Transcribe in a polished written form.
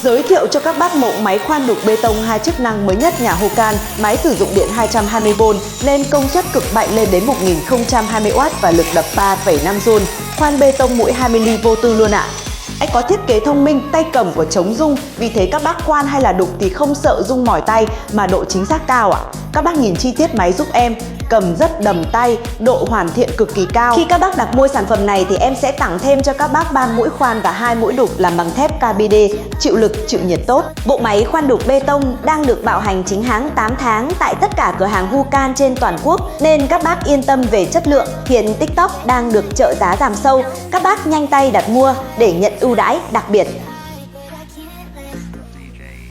Giới thiệu cho các bác mẫu máy khoan đục bê tông 2 chức năng mới nhất nhà Hokan, máy sử dụng điện 220V nên công suất cực mạnh lên đến 1020W và lực đập 3,5 Joule, khoan bê tông mũi 20 ly vô tư luôn ạ. Anh có thiết kế thông minh, tay cầm của chống rung, vì thế các bác khoan hay là đục thì không sợ rung mỏi tay mà độ chính xác cao ạ. Các bác nhìn chi tiết máy giúp em, cầm rất đầm tay, độ hoàn thiện cực kỳ cao. Khi các bác đặt mua sản phẩm này thì em sẽ tặng thêm cho các bác 3 mũi khoan và 2 mũi đục làm bằng thép KBD, chịu lực, chịu nhiệt tốt. Bộ máy khoan đục bê tông đang được bảo hành chính hãng 8 tháng tại tất cả cửa hàng Hokan trên toàn quốc nên các bác yên tâm về chất lượng. Hiện TikTok đang được trợ giá giảm sâu, các bác nhanh tay đặt mua để nhận ưu đãi đặc biệt.